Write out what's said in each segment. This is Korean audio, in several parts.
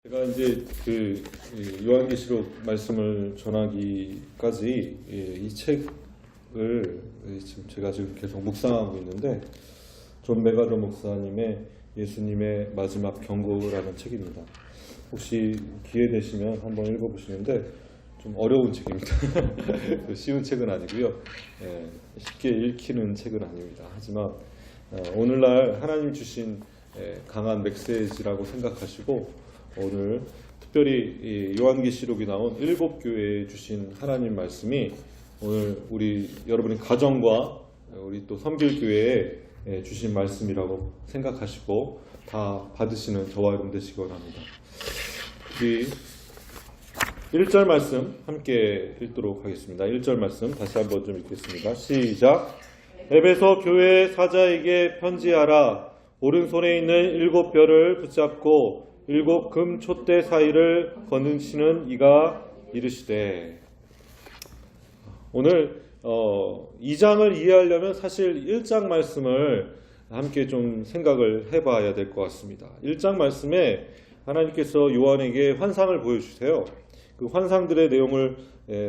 제가 이제 요한계시록 말씀을 전하기까지 이 책을 지금 제가 계속 묵상하고 있는데 존 맥아더 목사님의 예수님의 마지막 경고라는 책입니다. 혹시 기회 되시면 한번 읽어보시는데 좀 어려운 책입니다. 쉬운 책은 아니고요. 쉽게 읽히는 책은 아닙니다. 하지만 오늘날 하나님 주신 강한 메시지라고 생각하시고 오늘 특별히 요한계시록이 나온 7교회에 주신 하나님 말씀이 오늘 우리 여러분의 가정과 우리 또 섬길교회에 주신 말씀이라고 생각하시고 다 받으시는 저와 여러분 되시기 원합니다. 우리 1절 말씀 함께 읽도록 하겠습니다. 1절 말씀 다시 한번 좀 읽겠습니다. 시작. 에베소 교회 사자에게 편지하라. 오른손에 있는 7별을 붙잡고 7 금 촛대 사이를 거느시는 이가 이르시되. 오늘 2장을 이해하려면 사실 1장 말씀을 함께 좀 생각을 해봐야 될 것 같습니다. 1장 말씀에 하나님께서 요한에게 환상을 보여주세요. 그 환상들의 내용을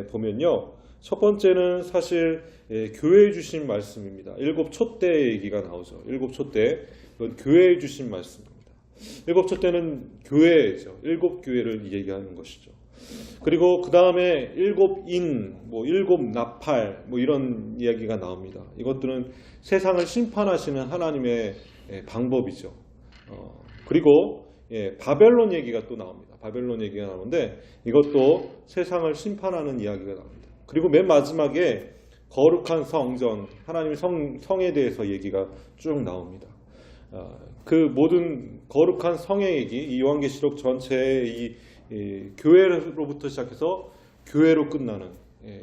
보면요, 첫 번째는 사실 교회에 주신 말씀입니다. 7 촛대 얘기가 나오죠. 7 촛대, 이건 교회에 주신 말씀입니다. 7 촛대는 교회죠. 7교회를 얘기하는 것이죠. 그리고 그 다음에 7인, 7 나팔, 이런 이야기가 나옵니다. 이것들은 세상을 심판하시는 하나님의 방법이죠. 그리고 바벨론 얘기가 또 나옵니다. 바벨론 얘기가 나오는데 이것도 세상을 심판하는 이야기가 나옵니다. 그리고 맨 마지막에 거룩한 성전, 하나님의 성에 대해서 얘기가 쭉 나옵니다. 그 모든 거룩한 성의 얘기, 이 요한계시록 전체의 이 교회로부터 시작해서 교회로 끝나는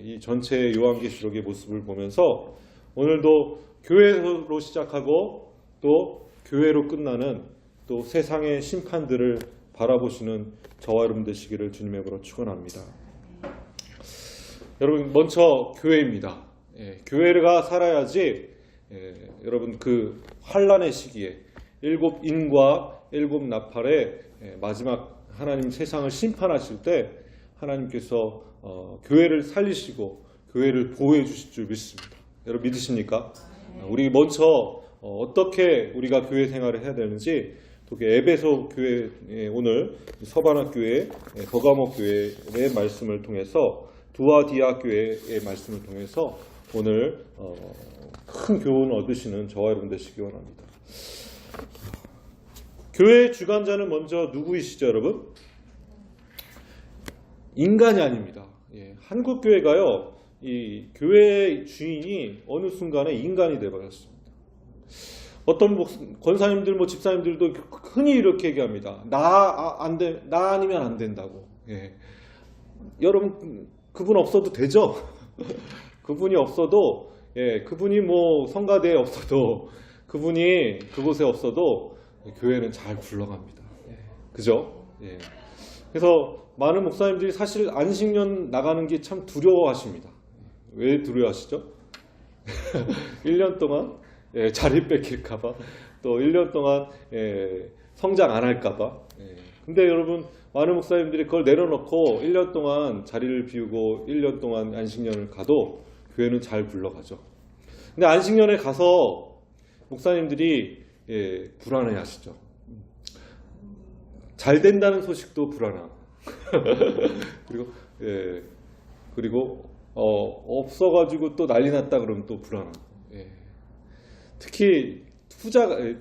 이 전체의 요한계시록의 모습을 보면서 오늘도 교회로 시작하고 또 교회로 끝나는 또 세상의 심판들을 바라보시는 저와 여러분 되시기를 주님의 이름으로 축원합니다. 여러분, 먼저 교회입니다. 교회가 살아야지 여러분 그 환란의 시기에 7인과 7 나팔의 마지막 하나님 세상을 심판하실 때 하나님께서 교회를 살리시고 교회를 보호해 주실 줄 믿습니다. 여러분 믿으십니까? 우리 먼저 어떻게 우리가 교회 생활을 해야 되는지 또 에베소 교회, 오늘 서바나 교회, 버가모 교회의 말씀을 통해서 두아디아 교회의 말씀을 통해서 오늘 큰 교훈을 얻으시는 저와 여러분 되시기 원합니다. 교회의 주관자는 먼저 누구이시죠, 여러분? 인간이 아닙니다. 한국 교회가요, 이 교회의 주인이 어느 순간에 인간이 되어버렸습니다. 어떤 권사님들, 집사님들도 흔히 이렇게 얘기합니다. 나 아니면 안 된다고. 여러분, 그분 없어도 되죠? 그분이 없어도, 그분이 성가대에 없어도, 그분이 그곳에 없어도 교회는 잘 굴러갑니다. 그죠? 그래서 많은 목사님들이 사실 안식년 나가는 게 참 두려워하십니다. 왜 두려워하시죠? 1년 동안 자리 뺏길까봐, 또 1년 동안 성장 안 할까봐. 근데 여러분, 많은 목사님들이 그걸 내려놓고 1년 동안 자리를 비우고 1년 동안 안식년을 가도 교회는 잘 굴러가죠. 근데 안식년에 가서 목사님들이 불안해 하시죠. 잘 된다는 소식도 불안하고 그리고 없어가지고 또 난리 났다 그러면 또 불안하고. 특히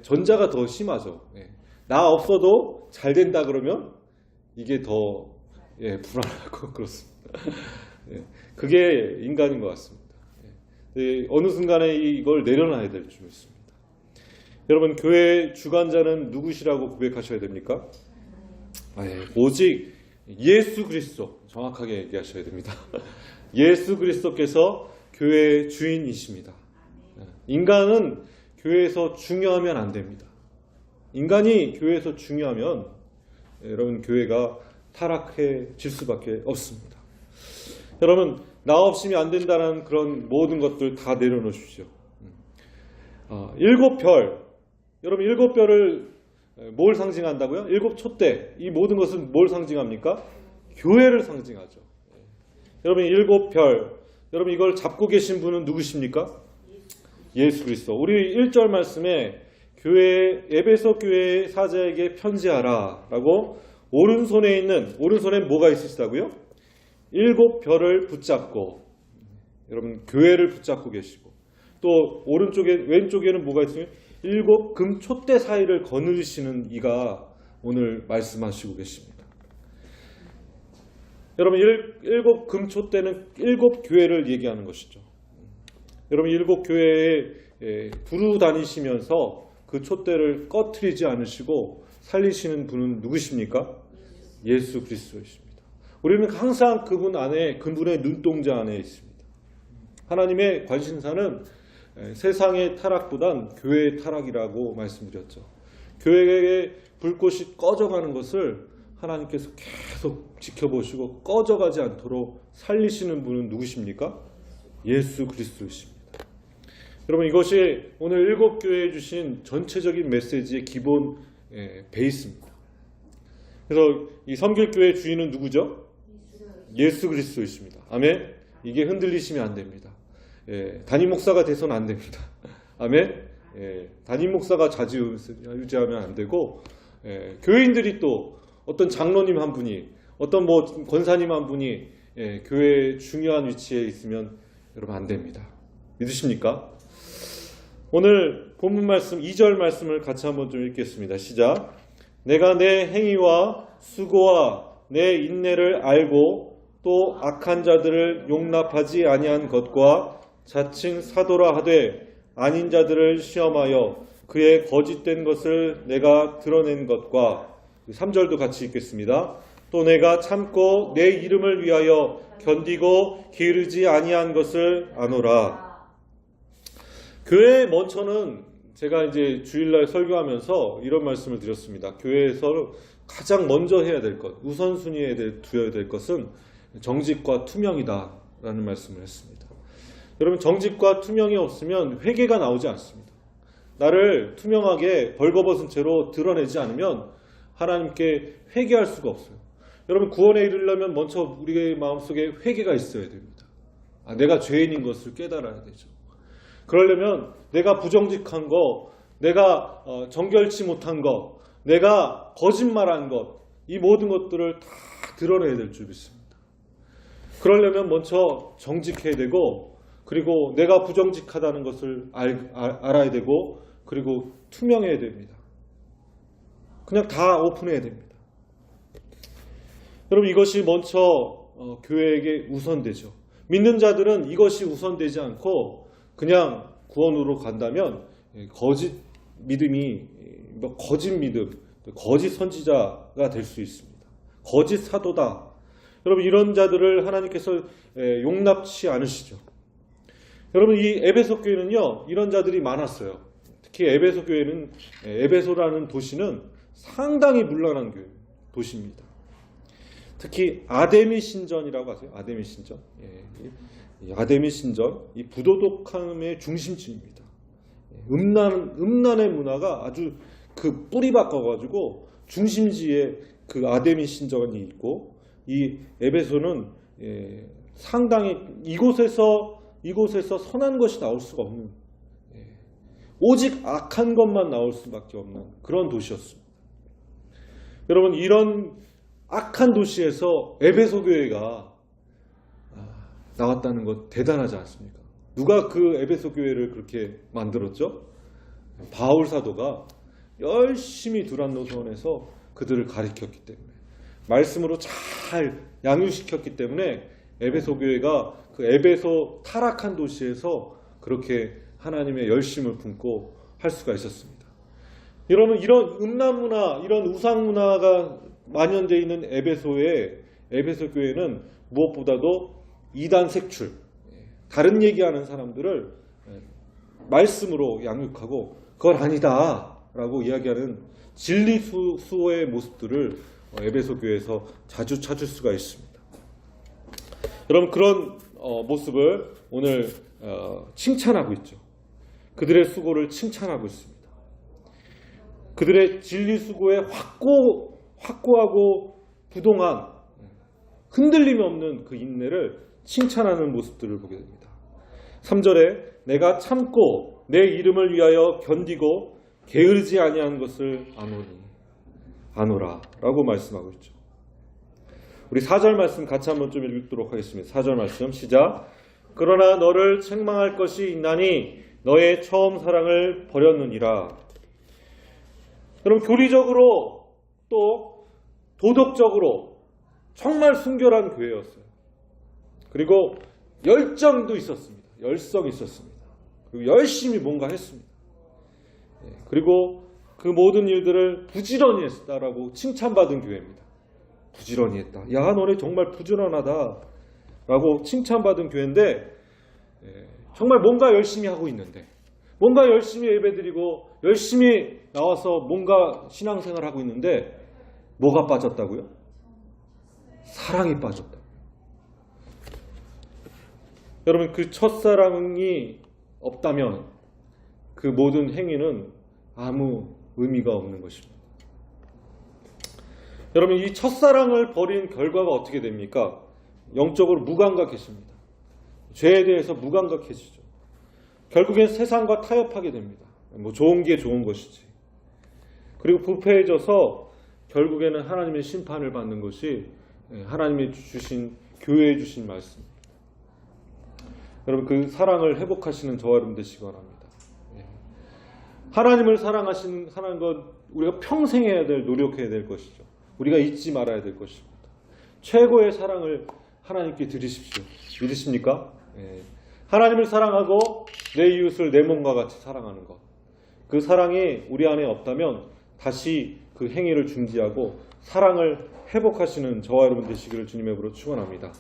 전자가 더 심하죠. 나 없어도 잘 된다 그러면 이게 더 불안하고 그렇습니다. 그게 인간인 것 같습니다. 어느 순간에 이걸 내려놔야 될 줄 믿습니다. 여러분, 교회의 주관자는 누구시라고 고백하셔야 됩니까? 오직 예수 그리스도, 정확하게 얘기하셔야 됩니다. 예수 그리스도께서 교회의 주인이십니다. 인간은 교회에서 중요하면 안 됩니다. 인간이 교회에서 중요하면 여러분 교회가 타락해질 수밖에 없습니다. 여러분, 나 없으면 안 된다는 그런 모든 것들 다 내려놓으십시오. 7별, 여러분 7별을 뭘 상징한다고요? 7 촛대. 이 모든 것은 뭘 상징합니까? 교회를 상징하죠. 여러분 7 별. 여러분 이걸 잡고 계신 분은 누구십니까? 예수 그리스도. 우리 1절 말씀에 교회 에베소 교회 사자에게 편지하라 라고 오른손엔 뭐가 있으시다고요? 7 별을 붙잡고, 여러분 교회를 붙잡고 계시고, 또 왼쪽에는 뭐가 있으면 7 금 촛대 사이를 거느리시는 이가 오늘 말씀하시고 계십니다. 여러분 7 금 촛대는 7 교회를 얘기하는 것이죠. 여러분 7 교회에 두루 다니시면서 그 촛대를 꺼트리지 않으시고 살리시는 분은 누구십니까? 예수 그리스도이십니다. 우리는 항상 그분의 눈동자 안에 있습니다. 하나님의 관심사는 세상의 타락보단 교회의 타락이라고 말씀드렸죠. 교회의 불꽃이 꺼져가는 것을 하나님께서 계속 지켜보시고 꺼져가지 않도록 살리시는 분은 누구십니까? 예수 그리스도이십니다. 여러분 이것이 오늘 7 교회에 주신 전체적인 메시지의 기본 베이스입니다. 그래서 이 섬길교회 주인은 누구죠? 예수 그리스도이십니다. 아멘. 이게 흔들리시면 안 됩니다. 담임 목사가 돼서는 안 됩니다. 아멘. 담임 목사가 좌지우지하면 안 되고, 교인들이 또 어떤 장로님 한 분이, 어떤 권사님 한 분이 교회의 중요한 위치에 있으면 여러분 안 됩니다. 믿으십니까? 오늘 본문 말씀 2절 말씀을 같이 한번 좀 읽겠습니다. 시작. 내가 내 행위와 수고와 내 인내를 알고 또 악한 자들을 용납하지 아니한 것과 자칭 사도라 하되 아닌 자들을 시험하여 그의 거짓된 것을 내가 드러낸 것과 3절도 같이 읽겠습니다. 또 내가 참고 내 이름을 위하여 견디고 기르지 아니한 것을 아노라. 교회의 먼저는 제가 이제 주일날 설교하면서 이런 말씀을 드렸습니다. 교회에서 가장 먼저 해야 될 것, 우선순위에 두어야 될 것은 정직과 투명이다 라는 말씀을 했습니다. 여러분 정직과 투명이 없으면 회개가 나오지 않습니다. 나를 투명하게 벌거벗은 채로 드러내지 않으면 하나님께 회개할 수가 없어요. 여러분 구원에 이르려면 먼저 우리의 마음속에 회개가 있어야 됩니다. 내가 죄인인 것을 깨달아야 되죠. 그러려면 내가 부정직한 것, 내가 정결치 못한 것, 내가 거짓말한 것, 이 모든 것들을 다 드러내야 될 줄 믿습니다. 그러려면 먼저 정직해야 되고, 그리고 내가 부정직하다는 것을 알아야 되고, 그리고 투명해야 됩니다. 그냥 다 오픈해야 됩니다. 여러분 이것이 먼저 교회에게 우선되죠. 믿는 자들은 이것이 우선되지 않고 그냥 구원으로 간다면 거짓 믿음이 거짓 믿음, 거짓 선지자가 될 수 있습니다. 거짓 사도다. 여러분 이런 자들을 하나님께서 용납치 않으시죠. 여러분 이 에베소 교회는요 이런 자들이 많았어요. 특히 에베소 교회는 에베소라는 도시는 상당히 문란한 도시입니다. 특히 아데미 신전이라고 하세요. 아데미 신전. 아데미 신전, 이 부도덕함의 중심지입니다. 음란의 문화가 아주 그 뿌리 바꿔가지고 중심지에 그 아데미 신전이 있고, 이 에베소는 상당히 이곳에서 선한 것이 나올 수가 없는, 오직 악한 것만 나올 수밖에 없는 그런 도시였습니다. 여러분 이런 악한 도시에서 에베소 교회가 나왔다는 것 대단하지 않습니까? 누가 그 에베소 교회를 그렇게 만들었죠? 바울 사도가 열심히 두란노선에서 그들을 가르쳤기 때문에, 말씀으로 잘 양육시켰기 때문에 에베소 교회가 그 에베소 타락한 도시에서 그렇게 하나님의 열심을 품고 할 수가 있었습니다. 여러분 이런 음란 문화, 이런 우상 문화가 만연되어 있는 에베소 교회는 무엇보다도 이단 색출, 다른 얘기하는 사람들을 말씀으로 양육하고 그건 아니다 라고 이야기하는 진리 수호의 모습들을 에베소 교회에서 자주 찾을 수가 있습니다. 여러분 그런 모습을 오늘 칭찬하고 있죠. 그들의 수고를 칭찬하고 있습니다. 그들의 진리 수고에 확고하고 부동한 흔들림이 없는 그 인내를 칭찬하는 모습들을 보게 됩니다. 3절에 내가 참고 내 이름을 위하여 견디고 게으르지 아니한 것을 아노라 라고 말씀하고 있죠. 우리 4절 말씀 같이 한번 좀 읽도록 하겠습니다. 4절 말씀 시작. 그러나 너를 책망할 것이 있나니 너의 처음 사랑을 버렸느니라. 여러분, 교리적으로 또 도덕적으로 정말 순결한 교회였어요. 그리고 열정도 있었습니다. 열성이 있었습니다. 그리고 열심히 뭔가 했습니다. 그리고 그 모든 일들을 부지런히 했다라고 칭찬받은 교회입니다. 부지런히 했다. 야, 너네 정말 부지런하다 라고 칭찬받은 교회인데, 정말 뭔가 열심히 하고 있는데, 뭔가 열심히 예배드리고 열심히 나와서 뭔가 신앙생활 하고 있는데 뭐가 빠졌다고요? 사랑이 빠졌다. 여러분, 그 첫사랑이 없다면 그 모든 행위는 아무 의미가 없는 것입니다. 여러분, 이 첫사랑을 버린 결과가 어떻게 됩니까? 영적으로 무감각해집니다. 죄에 대해서 무감각해지죠. 결국엔 세상과 타협하게 됩니다. 뭐 좋은 게 좋은 것이지. 그리고 부패해져서 결국에는 하나님의 심판을 받는 것이 하나님이 주신, 교회에 주신 말씀입니다. 여러분, 그 사랑을 회복하시는 저와 여러분 되시기 바랍니다. 하나님을 사랑하는 건 우리가 평생 해야 될, 노력해야 될 것이죠. 우리가 잊지 말아야 될 것입니다. 최고의 사랑을 하나님께 드리십시오. 믿으십니까? 하나님을 사랑하고 내 이웃을 내 몸과 같이 사랑하는 것. 그 사랑이 우리 안에 없다면 다시 그 행위를 중지하고 사랑을 회복하시는 저와 여러분 되시기를 주님의 이름으로 축원합니다.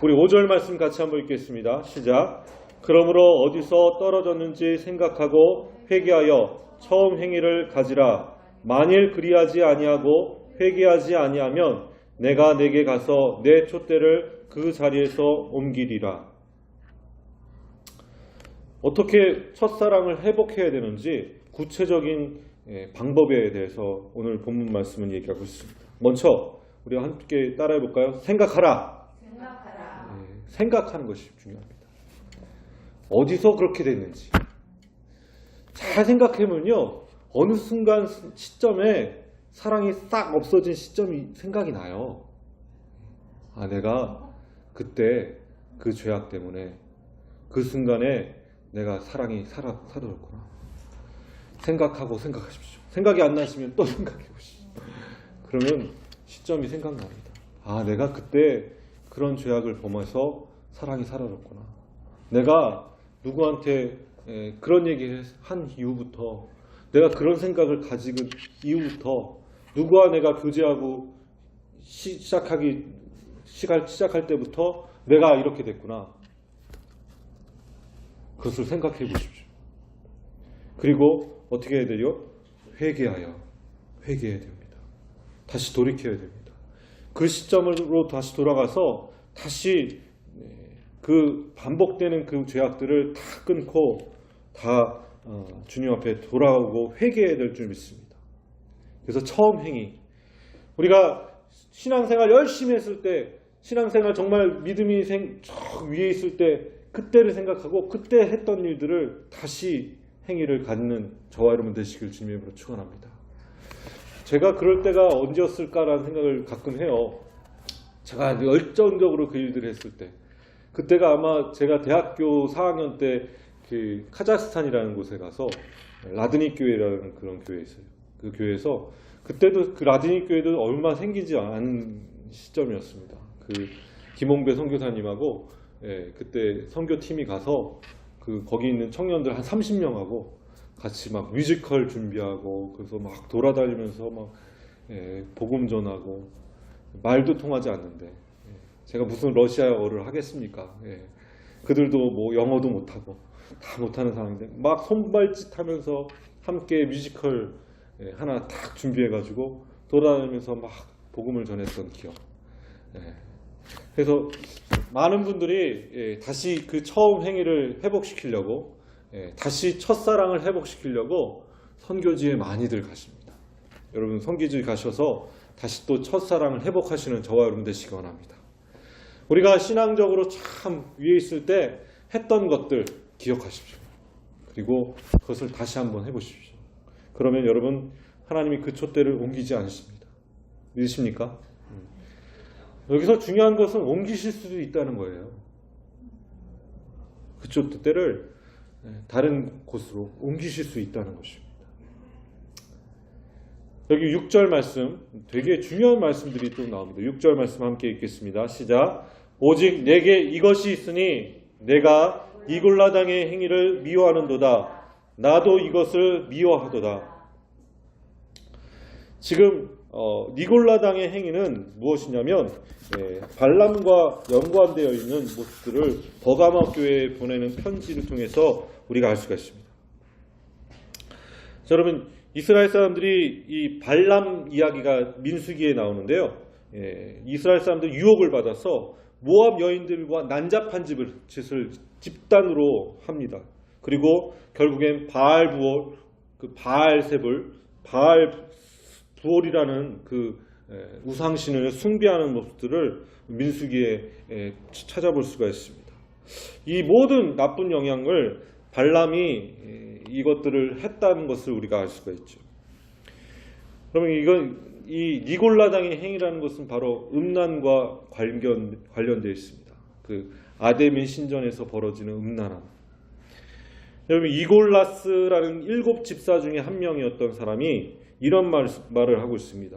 우리 5절 말씀 같이 한번 읽겠습니다. 시작. 그러므로 어디서 떨어졌는지 생각하고 회개하여 처음 행위를 가지라. 만일 그리하지 아니하고 회개하지 아니하면 내가 내게 가서 내 촛대를 그 자리에서 옮기리라. 어떻게 첫사랑을 회복해야 되는지 구체적인 방법에 대해서 오늘 본문 말씀은 얘기하고 있습니다. 먼저 우리가 함께 따라해 볼까요? 생각하라. 생각하는 것이 중요합니다. 어디서 그렇게 됐는지 잘 생각해보면요, 어느 순간 시점에 사랑이 싹 없어진 시점이 생각이 나요. 아, 내가 그때 그 죄악 때문에 그 순간에 내가 사랑이 사라졌구나. 생각하십시오. 생각이 안 나시면 또 생각해 보시죠. 그러면 시점이 생각납니다. 아, 내가 그때 그런 죄악을 범해서 사랑이 사라졌구나. 내가 누구한테 그런 얘기를 한 이후부터, 내가 그런 생각을 가지고 이후부터 누구와 내가 교제하고 시작할 때부터 내가 이렇게 됐구나. 그것을 생각해 보십시오. 그리고 어떻게 해야 돼요? 회개해야 됩니다. 다시 돌이켜야 됩니다. 그 시점으로 다시 돌아가서 다시 그 반복되는 그 죄악들을 다 끊고 다 주님 앞에 돌아오고 회개해야 될 줄 믿습니다. 그래서 처음 행위, 우리가 신앙생활 열심히 했을 때, 신앙생활 정말 믿음이 저 위에 있을 때 그때를 생각하고 그때 했던 일들을 다시 행위를 갖는 저와 여러분 되시길 주님으로 축원합니다. 제가 그럴 때가 언제였을까라는 생각을 가끔 해요. 제가 열정적으로 그 일들을 했을 때, 그때가 아마 제가 대학교 4학년 때 그 카자흐스탄이라는 곳에 가서 라드닉 교회라는 그런 교회에 있어요. 그 교회에서 그때도 그 라드닉 교회도 얼마 생기지 않은 시점이었습니다. 그 김홍배 선교사님하고 그때 선교팀이 가서 거기 있는 청년들 한 30명하고 같이 막 뮤지컬 준비하고, 그래서 막 돌아다니면서 막 복음 전하고, 말도 통하지 않는데 제가 무슨 러시아어를 하겠습니까? 그들도 뭐 영어도 못하고 다 못하는 상황인데 막 손발짓 하면서 함께 뮤지컬 하나 딱 준비해가지고 돌아다니면서 막 복음을 전했던 기억. 그래서 많은 분들이 다시 그 처음 행위를 회복시키려고, 다시 첫사랑을 회복시키려고 선교지에 많이들 가십니다. 여러분 선교지 가셔서 다시 또 첫사랑을 회복하시는 저와 여러분 되시기 원합니다. 우리가 신앙적으로 참 위에 있을 때 했던 것들 기억하십시오. 그리고 그것을 다시 한번 해보십시오. 그러면 여러분 하나님이 그 촛대를 옮기지 않으십니다. 믿으십니까? 여기서 중요한 것은 옮기실 수도 있다는 거예요. 그 촛대를 다른 곳으로 옮기실 수 있다는 것입니다. 여기 6절 말씀, 되게 중요한 말씀들이 또 나옵니다. 6절 말씀 함께 읽겠습니다. 시작. 오직 내게 이것이 있으니 내가 니골라당의 행위를 미워하는도다. 나도 이것을 미워하도다. 지금 니골라당의 행위는 무엇이냐면 발람과 연관되어 있는 모습들을 버가모 교회에 보내는 편지를 통해서 우리가 알 수가 있습니다. 자, 여러분 이스라엘 사람들이 이 발람 이야기가 민수기에 나오는데요. 이스라엘 사람들이 유혹을 받아서 모압 여인들과 난잡한 짓을 집단으로 합니다. 그리고 결국엔 바알부올, 그 바알세불, 바알부올이라는 그 우상신을 숭배하는 모습들을 민수기에 찾아볼 수가 있습니다. 이 모든 나쁜 영향을 발람이 이것들을 했다는 것을 우리가 알 수가 있죠. 그러면 이 니골라당의 행위라는 것은 바로 음란과 관련되어 있습니다. 그 아데민 신전에서 벌어지는 음란함. 여러분 이골라스라는 7 집사 중에 한 명이었던 사람이 이런 말을 하고 있습니다.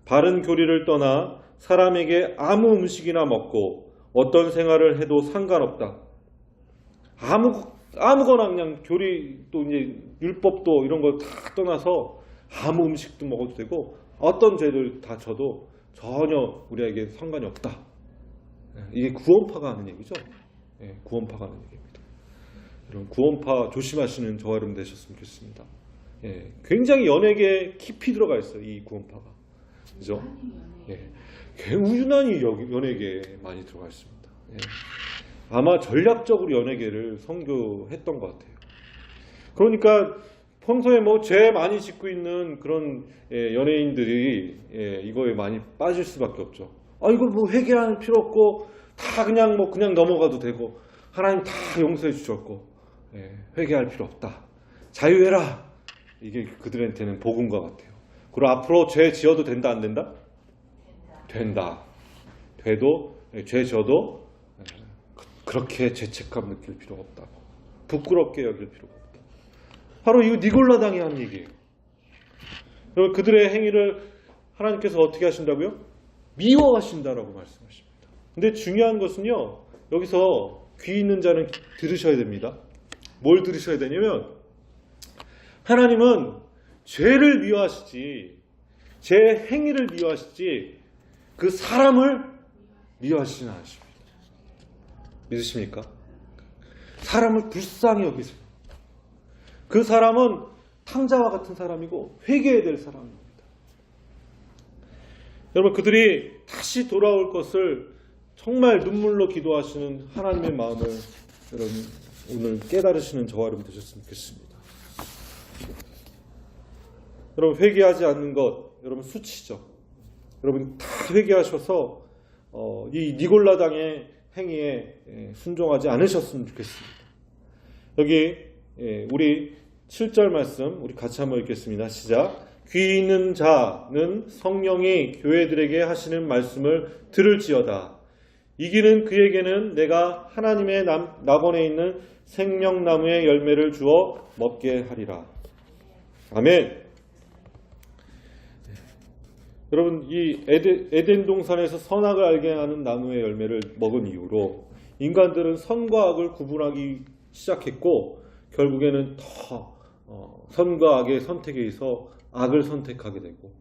바른 교리를 떠나 사람에게 아무 음식이나 먹고 어떤 생활을 해도 상관없다. 아무거나 그냥 교리 또 이제 율법도 이런 거 다 떠나서 아무 음식도 먹어도 되고 어떤 죄를 다 져도 전혀 우리에게 상관이 없다. 이게 구원파가 하는 얘기죠. 구원파가 하는 얘기입니다. 여러분 구원파 조심하시는 저와 여러분 되셨으면 좋겠습니다. 굉장히 연예계에 깊이 들어가 있어요. 이 구원파가. 그죠? 유난히 연예계에 많이 들어가 있습니다. 아마 전략적으로 연예계를 선교했던 것 같아요. 그러니까 평소에 뭐 죄 많이 짓고 있는 그런 연예인들이 이거에 많이 빠질 수밖에 없죠. 이걸 뭐 회개할 필요 없고 다 그냥 넘어가도 되고 하나님 다 용서해 주셨고 회개할 필요 없다. 자유해라. 이게 그들한테는 복음과 같아요. 그리고 앞으로 죄 지어도 된다 안 된다? 된다. 돼도 죄 져도 그렇게 죄책감 느낄 필요가 없다고. 부끄럽게 여길 필요가 없다. 바로 이거 니골라당이 한 얘기예요. 그리고 그들의 행위를 하나님께서 어떻게 하신다고요? 미워하신다라고 말씀하십니다. 근데 중요한 것은요. 여기서 귀 있는 자는 들으셔야 됩니다. 뭘 들으셔야 되냐면 하나님은 죄를 미워하시지 제 행위를 미워하시지 그 사람을 미워하시지는 않으십니다. 믿으십니까? 사람을 불쌍히 여기세요. 그 사람은 탕자와 같은 사람이고 회개해야 될 사람입니다. 여러분 그들이 다시 돌아올 것을 정말 눈물로 기도하시는 하나님의 마음을 여러분 오늘 깨달으시는 저와 여러분 되셨으면 좋겠습니다. 여러분 회개하지 않는 것 여러분 수치죠. 여러분 다 회개하셔서 이 니골라당의 행위에 순종하지 않으셨으면 좋겠습니다. 여기 우리 7절 말씀 우리 같이 한번 읽겠습니다. 시작. 귀 있는 자는 성령이 교회들에게 하시는 말씀을 들을지어다. 이기는 그에게는 내가 하나님의 낙원에 있는 생명나무의 열매를 주어 먹게 하리라. 아멘. 여러분 이 에덴 동산에서 선악을 알게 하는 나무의 열매를 먹은 이후로 인간들은 선과 악을 구분하기 시작했고 결국에는 더 선과 악의 선택에 의해서 악을 선택하게 되고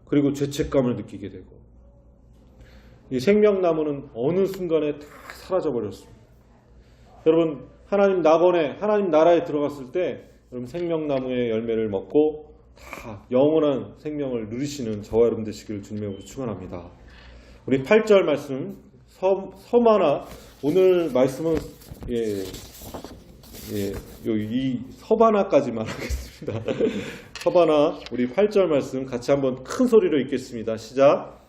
그리고 죄책감을 느끼게 되고 이 생명나무는 어느 순간에 다 사라져 버렸습니다. 여러분 하나님 낙원에 하나님 나라에 들어갔을 때 여러분 생명나무의 열매를 먹고 다 영원한 생명을 누리시는 저와 여러분 되시기를 주님의 축원합니다. 우리 8절 말씀 서마나 오늘 말씀은 이 서바나까지만 하겠습니다. 하겠습니다. 서바나 우리 8절 말씀 같이 한번 큰 소리로 읽겠습니다. 시작.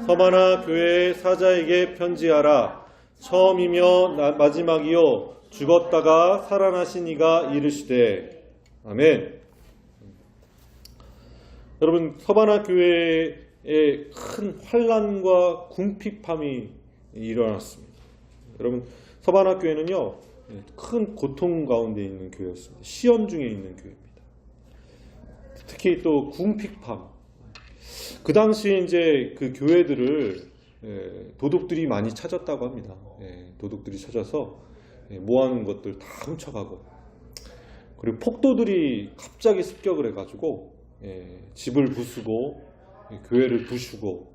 서바나 교회의 사자에게 편지하라. 처음이며 마지막이요 죽었다가 살아나신 이가 이르시되. 아멘. 여러분, 서바나 교회에 큰 환난과 궁핍함이 일어났습니다. 여러분, 서바나 교회는요 큰 고통 가운데 있는 교회였습니다. 시험 중에 있는 교회입니다. 특히 또 궁핍함. 그 당시에 이제 그 교회들을 도둑들이 많이 찾았다고 합니다. 도둑들이 찾아서 모아놓은 것들 다 훔쳐가고, 그리고 폭도들이 갑자기 습격을 해가지고 집을 부수고 교회를 부수고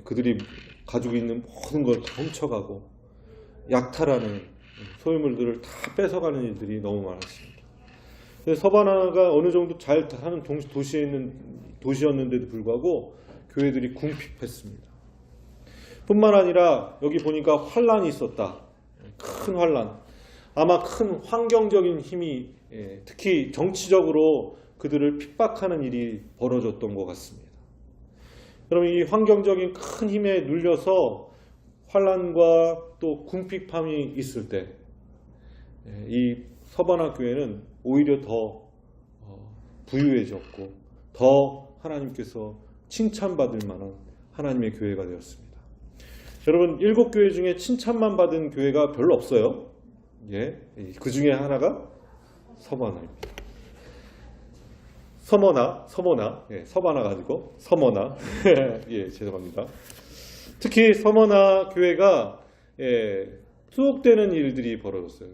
그들이 가지고 있는 모든 걸 다 훔쳐가고 약탈하는 소유물들을 다 뺏어가는 일들이 너무 많았습니다. 서바나가 어느 정도 잘 사는 도시였는데도 불구하고 교회들이 궁핍했습니다. 뿐만 아니라 여기 보니까 환란이 있었다. 큰 환란. 아마 큰 환경적인 힘이 특히 정치적으로 그들을 핍박하는 일이 벌어졌던 것 같습니다. 그럼 이 환경적인 큰 힘에 눌려서 환란과 또 궁핍함이 있을 때 이 서바나 교회는 오히려 더 부유해졌고 더 하나님께서 칭찬받을 만한 하나님의 교회가 되었습니다. 여러분, 7교회 중에 칭찬만 받은 교회가 별로 없어요. 그 중에 하나가 서바나입니다. 서바나 가지고 서머나 죄송합니다. 특히 서머나 교회가 투옥되는 일들이 벌어졌어요.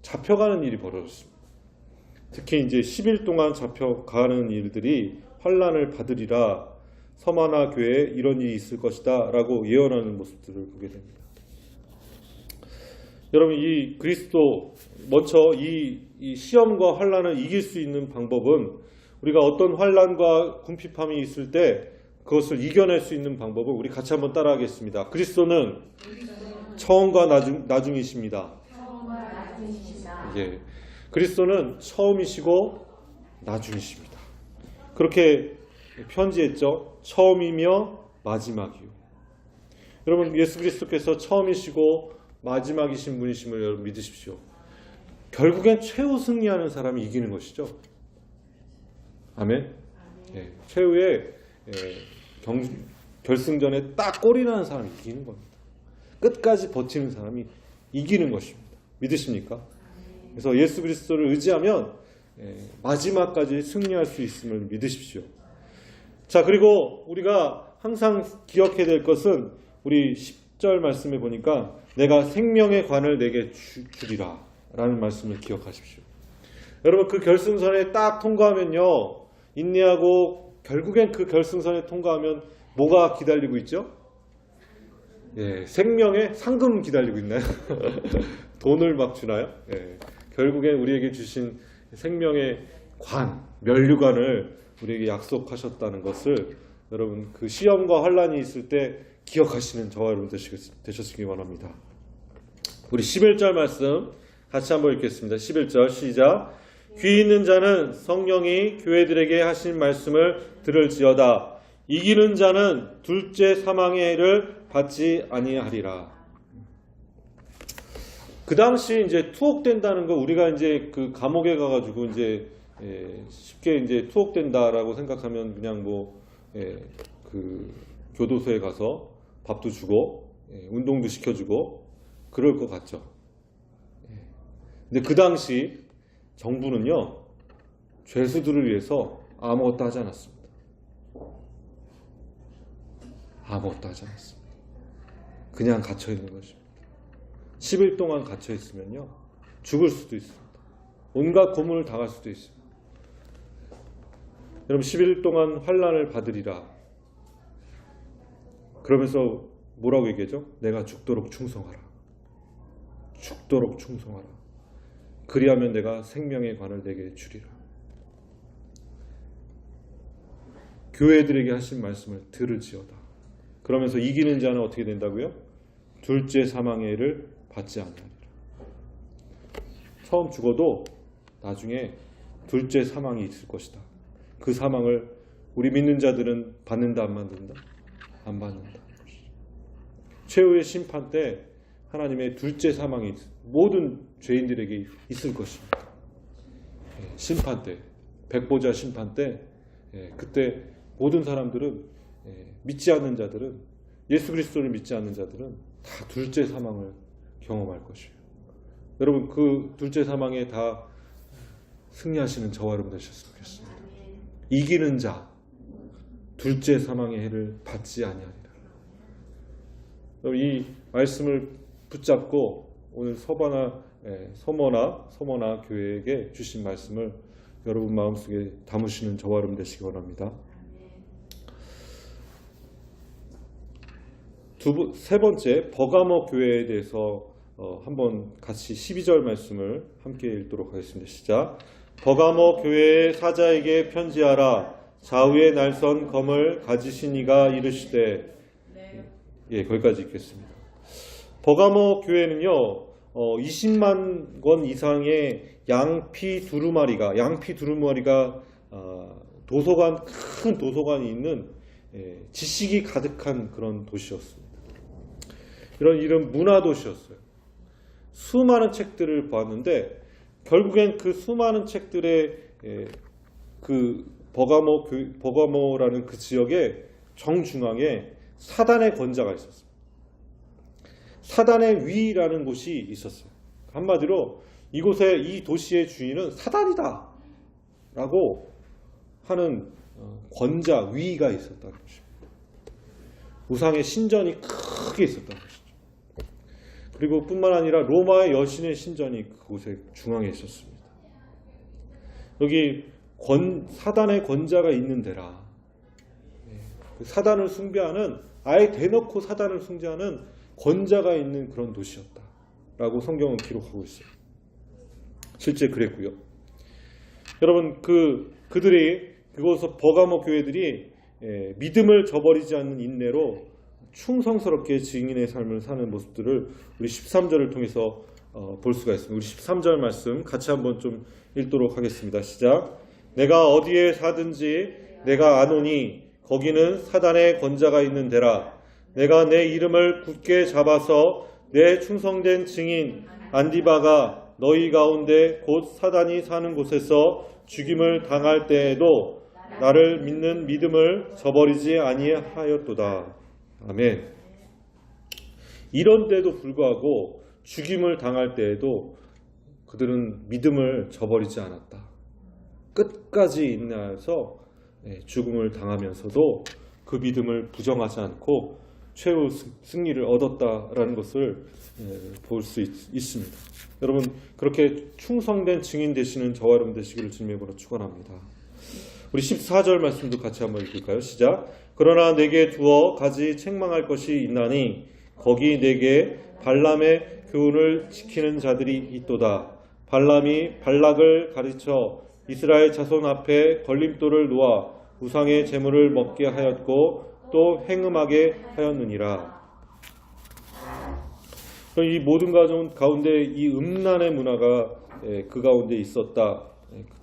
잡혀가는 일이 벌어졌습니다. 특히 이제 10일 동안 잡혀가는 일들이 환란을 받으리라. 서머나 교회에 이런 일이 있을 것이다 라고 예언하는 모습들을 보게 됩니다. 여러분, 이 그리스도 먼저 이 시험과 환란을 이길 수 있는 방법은, 우리가 어떤 환란과 궁핍함이 있을 때 그것을 이겨낼 수 있는 방법을 우리 같이 한번 따라하겠습니다. 그리스도는 처음과 나중이십니다. 그리스도는 처음이시고 나중이십니다. 그렇게 편지했죠. 처음이며 마지막이요. 여러분, 예수 그리스도께서 처음이시고 마지막이신 분이심을 여러분 믿으십시오. 결국엔 최후 승리하는 사람이 이기는 것이죠. 아멘. 최후의 결승전에 딱 골이 나는 사람이 이기는 겁니다. 끝까지 버티는 사람이 이기는 것입니다. 믿으십니까? 그래서 예수 그리스도를 의지하면 마지막까지 승리할 수 있음을 믿으십시오. 자, 그리고 우리가 항상 기억해야 될 것은 우리 10절 말씀에 보니까 내가 생명의 관을 내게 주리라 라는 말씀을 기억하십시오. 여러분, 그 결승선에 딱 통과하면요, 인내하고 결국엔 그 결승선에 통과하면 뭐가 기다리고 있죠? 생명의 상금 기다리고 있나요? 돈을 막 주나요? 결국엔 우리에게 주신 생명의 관, 면류관을 우리에게 약속하셨다는 것을 여러분, 그 시험과 환란이 있을 때 기억하시는 저와 여러분 되셨으기 바랍니다. 우리 11절 말씀 같이 한번 읽겠습니다. 11절 시작. 귀 있는 자는 성령이 교회들에게 하신 말씀을 들을지어다. 이기는 자는 둘째 사망의 해를 받지 아니하리라. 그 당시 이제 투옥된다는 거, 우리가 이제 그 감옥에 가가지고 이제 쉽게 이제 투옥된다라고 생각하면 그냥 그 교도소에 가서 밥도 주고 운동도 시켜주고 그럴 것 같죠. 근데 그 당시 정부는요, 죄수들을 위해서 아무것도 하지 않았습니다. 아무것도 하지 않았습니다. 그냥 갇혀 있는 것입니다. 10일 동안 갇혀 있으면요, 죽을 수도 있습니다. 온갖 고문을 당할 수도 있습니다. 여러분, 11일 동안 환난을 받으리라. 그러면서 뭐라고 얘기하죠? 내가 죽도록 충성하라. 죽도록 충성하라. 그리하면 내가 생명의 관을 내게 주리라. 교회들에게 하신 말씀을 들을지어다. 그러면서 이기는 자는 어떻게 된다고요? 둘째 사망의 해를 받지 않으리라. 처음 죽어도 나중에 둘째 사망이 있을 것이다. 그 사망을 우리 믿는 자들은 받는다, 안 받는다? 안 받는다. 최후의 심판 때 하나님의 둘째 사망이 모든 죄인들에게 있을 것입니다. 심판 때, 백보자 심판 때, 그때 모든 사람들은, 믿지 않는 자들은, 예수 그리스도를 믿지 않는 자들은 다 둘째 사망을 경험할 것이에요. 여러분, 그 둘째 사망에 다 승리하시는 저와 여러분 되셨으면 좋겠습니다. 이기는 자, 둘째 사망의 해를 받지 아니하리라. 이 말씀을 붙잡고 오늘 서머나 교회에게 주신 말씀을 여러분 마음속에 담으시는 저와 여러분 되시기 원합니다. 세 번째, 버가모 교회에 대해서 한번 같이 12절 말씀을 함께 읽도록 하겠습니다. 시작. 버가모 교회의 사자에게 편지하라. 좌우에 날선 검을 가지신 이가 이르시되. 거기까지 읽겠습니다. 버가모 교회는요, 20만 권 이상의 양피 두루마리가 큰 도서관이 있는 지식이 가득한 그런 도시였습니다. 이런 이름 문화도시였어요. 수많은 책들을 보았는데 결국엔 그 수많은 책들의 그 버가모라는 그 지역의 정중앙에 사단의 권자가 있었어요. 사단의 위라는 곳이 있었어요. 한마디로 이곳에 이 도시의 주인은 사단이다 라고 하는 권자, 위가 있었다는 것입니다. 우상의 신전이 크게 있었다는 것이죠. 그리고 뿐만 아니라 로마의 여신의 신전이 그곳의 중앙에 있었습니다. 여기 사단의 권자가 있는 데라. 사단을 숭배하는, 아예 대놓고 사단을 숭배하는 권자가 있는 그런 도시였다 라고 성경은 기록하고 있어요. 실제 그랬고요. 여러분, 그곳에서 버가모 교회들이 믿음을 저버리지 않는 인내로 충성스럽게 증인의 삶을 사는 모습들을 우리 13절을 통해서 볼 수가 있습니다. 우리 13절 말씀 같이 한번 좀 읽도록 하겠습니다. 시작. 내가 어디에 사든지 내가 아노니 거기는 사단의 권자가 있는 데라. 내가 내 이름을 굳게 잡아서 내 충성된 증인 안디바가 너희 가운데 곧 사단이 사는 곳에서 죽임을 당할 때에도 나를 믿는 믿음을 저버리지 아니하였도다. 아멘. 이런 때도 불구하고 죽임을 당할 때에도 그들은 믿음을 저버리지 않았다. 끝까지 인내하여서 죽음을 당하면서도 그 믿음을 부정하지 않고 최후 승리를 얻었다라는 것을 볼 수 있습니다. 여러분, 그렇게 충성된 증인 되시는 저와 여러분 되시기를 주님의 이름으로 축원합니다. 우리 14절 말씀도 같이 한번 읽을까요? 시작. 그러나 내게 두어 가지 책망할 것이 있나니 거기 내게 발람의 교훈을 지키는 자들이 있도다. 발람이 발락을 가르쳐 이스라엘 자손 앞에 걸림돌을 놓아 우상의 제물을 먹게 하였고 또 행음하게 하였느니라. 이 모든 가정 가운데 이 음란의 문화가 그 가운데 있었다.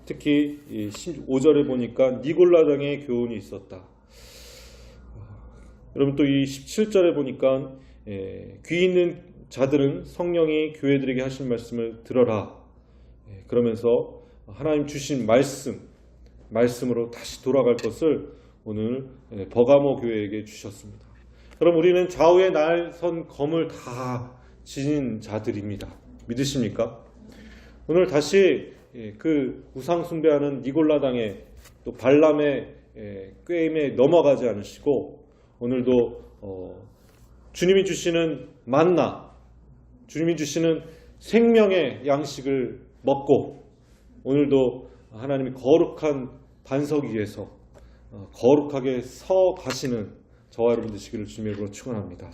특히 15절에 보니까 니골라당의 교훈이 있었다. 여러분, 또 이 17절에 보니까 귀 있는 자들은 성령이 교회들에게 하신 말씀을 들어라. 그러면서 하나님 주신 말씀으로 다시 돌아갈 것을 오늘 버가모 교회에게 주셨습니다. 그럼 우리는 좌우에 날선 검을 다 지닌 자들입니다. 믿으십니까? 오늘 다시 그 우상 숭배하는 니골라당의 또 발람의 꾀임에 넘어가지 않으시고 오늘도 주님이 주시는 만나, 주님이 주시는 생명의 양식을 먹고 오늘도 하나님의 거룩한 반석 위에서 거룩하게 서 가시는 저와 여러분 되시기를 주님의 이름으로 축원합니다.